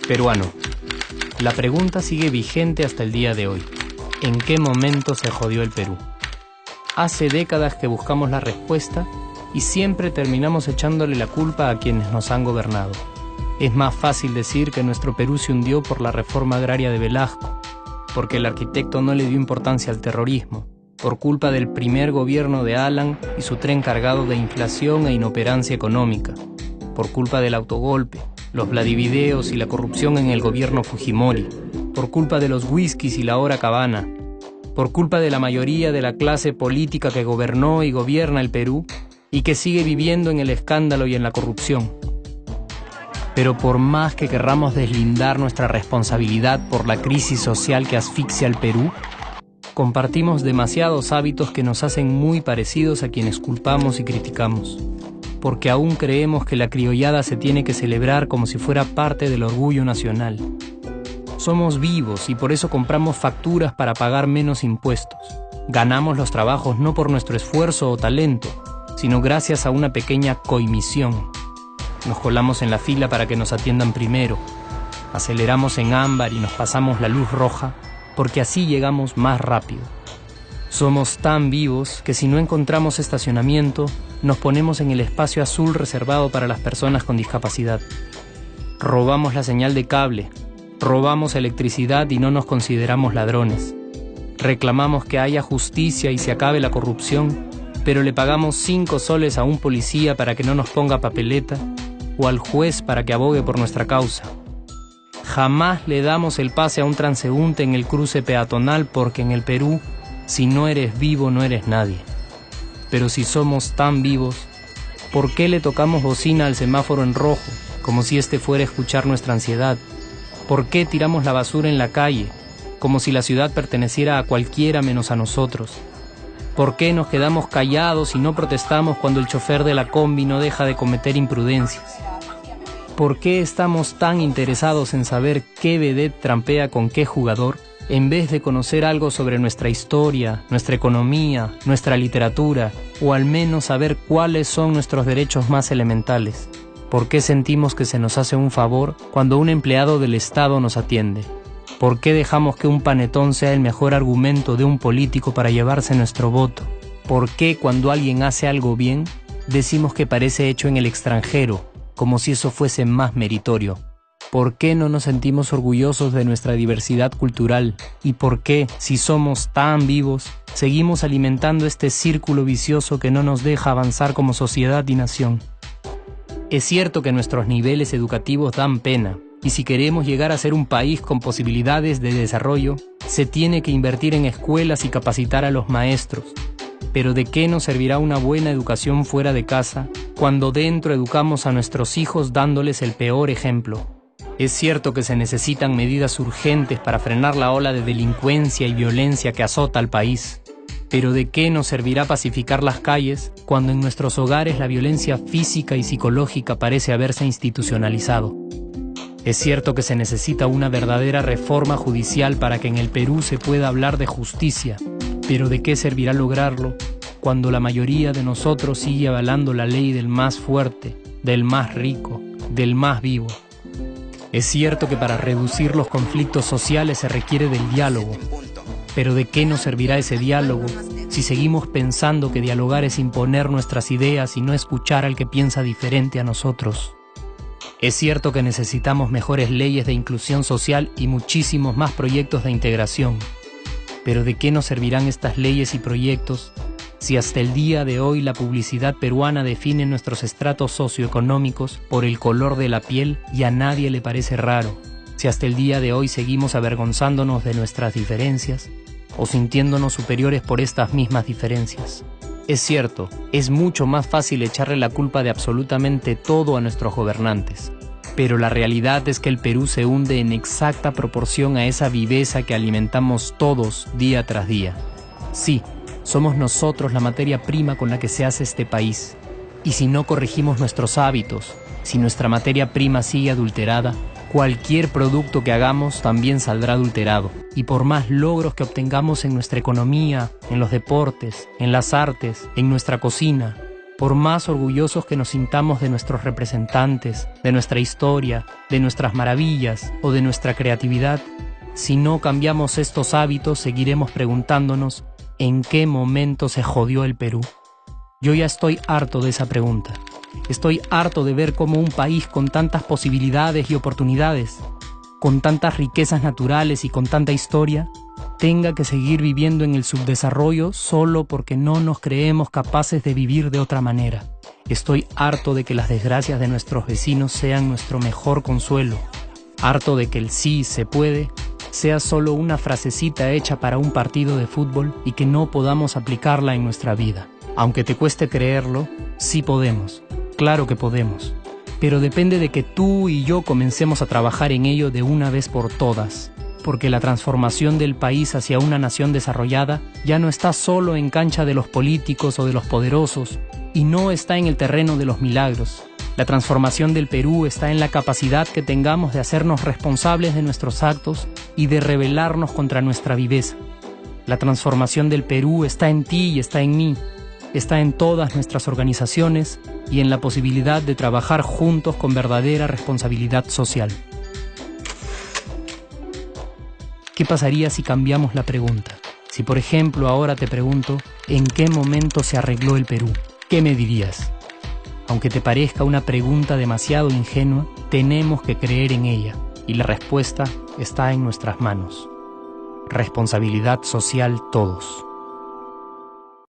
Peruano. La pregunta sigue vigente hasta el día de hoy. ¿En qué momento se jodió el Perú? Hace décadas que buscamos la respuesta y siempre terminamos echándole la culpa a quienes nos han gobernado. Es más fácil decir que nuestro Perú se hundió por la reforma agraria de Velasco, porque el arquitecto no le dio importancia al terrorismo, por culpa del primer gobierno de Alan y su tren cargado de inflación e inoperancia económica, por culpa del autogolpe, los Vladivideos y la corrupción en el gobierno Fujimori, por culpa de los whiskies y la hora cabana, por culpa de la mayoría de la clase política que gobernó y gobierna el Perú y que sigue viviendo en el escándalo y en la corrupción. Pero por más que querramos deslindar nuestra responsabilidad por la crisis social que asfixia al Perú, compartimos demasiados hábitos que nos hacen muy parecidos a quienes culpamos y criticamos, porque aún creemos que la criollada se tiene que celebrar como si fuera parte del orgullo nacional. Somos vivos y por eso compramos facturas para pagar menos impuestos. Ganamos los trabajos no por nuestro esfuerzo o talento, sino gracias a una pequeña coimisión. Nos colamos en la fila para que nos atiendan primero, aceleramos en ámbar y nos pasamos la luz roja, porque así llegamos más rápido. Somos tan vivos que si no encontramos estacionamiento, nos ponemos en el espacio azul reservado para las personas con discapacidad. Robamos la señal de cable, robamos electricidad y no nos consideramos ladrones. Reclamamos que haya justicia y se acabe la corrupción, pero le pagamos 5 soles a un policía para que no nos ponga papeleta o al juez para que abogue por nuestra causa. Jamás le damos el pase a un transeúnte en el cruce peatonal porque en el Perú, si no eres vivo, no eres nadie. Pero si somos tan vivos, ¿por qué le tocamos bocina al semáforo en rojo, como si este fuera a escuchar nuestra ansiedad? ¿Por qué tiramos la basura en la calle, como si la ciudad perteneciera a cualquiera menos a nosotros? ¿Por qué nos quedamos callados y no protestamos cuando el chofer de la combi no deja de cometer imprudencias? ¿Por qué estamos tan interesados en saber qué vedette trampea con qué jugador, en vez de conocer algo sobre nuestra historia, nuestra economía, nuestra literatura, o al menos saber cuáles son nuestros derechos más elementales? ¿Por qué sentimos que se nos hace un favor cuando un empleado del Estado nos atiende? ¿Por qué dejamos que un panetón sea el mejor argumento de un político para llevarse nuestro voto? ¿Por qué cuando alguien hace algo bien, decimos que parece hecho en el extranjero, como si eso fuese más meritorio? ¿Por qué no nos sentimos orgullosos de nuestra diversidad cultural? ¿Y por qué, si somos tan vivos, seguimos alimentando este círculo vicioso que no nos deja avanzar como sociedad y nación? Es cierto que nuestros niveles educativos dan pena, y si queremos llegar a ser un país con posibilidades de desarrollo, se tiene que invertir en escuelas y capacitar a los maestros. Pero ¿de qué nos servirá una buena educación fuera de casa cuando dentro educamos a nuestros hijos dándoles el peor ejemplo? Es cierto que se necesitan medidas urgentes para frenar la ola de delincuencia y violencia que azota al país. Pero ¿de qué nos servirá pacificar las calles cuando en nuestros hogares la violencia física y psicológica parece haberse institucionalizado? Es cierto que se necesita una verdadera reforma judicial para que en el Perú se pueda hablar de justicia, pero ¿de qué servirá lograrlo cuando la mayoría de nosotros sigue avalando la ley del más fuerte, del más rico, del más vivo? Es cierto que para reducir los conflictos sociales se requiere del diálogo, pero ¿de qué nos servirá ese diálogo si seguimos pensando que dialogar es imponer nuestras ideas y no escuchar al que piensa diferente a nosotros? Es cierto que necesitamos mejores leyes de inclusión social y muchísimos más proyectos de integración, pero ¿de qué nos servirán estas leyes y proyectos si hasta el día de hoy la publicidad peruana define nuestros estratos socioeconómicos por el color de la piel y a nadie le parece raro? Si hasta el día de hoy seguimos avergonzándonos de nuestras diferencias o sintiéndonos superiores por estas mismas diferencias. Es cierto, es mucho más fácil echarle la culpa de absolutamente todo a nuestros gobernantes, pero la realidad es que el Perú se hunde en exacta proporción a esa viveza que alimentamos todos día tras día. Sí, somos nosotros la materia prima con la que se hace este país, y si no corregimos nuestros hábitos, si nuestra materia prima sigue adulterada, cualquier producto que hagamos también saldrá adulterado. Y por más logros que obtengamos en nuestra economía, en los deportes, en las artes, en nuestra cocina, por más orgullosos que nos sintamos de nuestros representantes, de nuestra historia, de nuestras maravillas o de nuestra creatividad, si no cambiamos estos hábitos, seguiremos preguntándonos ¿en qué momento se jodió el Perú? Yo ya estoy harto de esa pregunta. Estoy harto de ver cómo un país con tantas posibilidades y oportunidades, con tantas riquezas naturales y con tanta historia, tenga que seguir viviendo en el subdesarrollo solo porque no nos creemos capaces de vivir de otra manera. Estoy harto de que las desgracias de nuestros vecinos sean nuestro mejor consuelo. Harto de que el sí se puede sea solo una frasecita hecha para un partido de fútbol y que no podamos aplicarla en nuestra vida. Aunque te cueste creerlo, sí podemos. Claro que podemos. Pero depende de que tú y yo comencemos a trabajar en ello de una vez por todas. Porque la transformación del país hacia una nación desarrollada ya no está solo en cancha de los políticos o de los poderosos, y no está en el terreno de los milagros. La transformación del Perú está en la capacidad que tengamos de hacernos responsables de nuestros actos y de rebelarnos contra nuestra viveza. La transformación del Perú está en ti y está en mí. Está en todas nuestras organizaciones y en la posibilidad de trabajar juntos con verdadera responsabilidad social. ¿Qué pasaría si cambiamos la pregunta? Si, por ejemplo, ahora te pregunto, ¿en qué momento se arregló el Perú? ¿Qué me dirías? Aunque te parezca una pregunta demasiado ingenua, tenemos que creer en ella, y la respuesta está en nuestras manos. Responsabilidad social todos.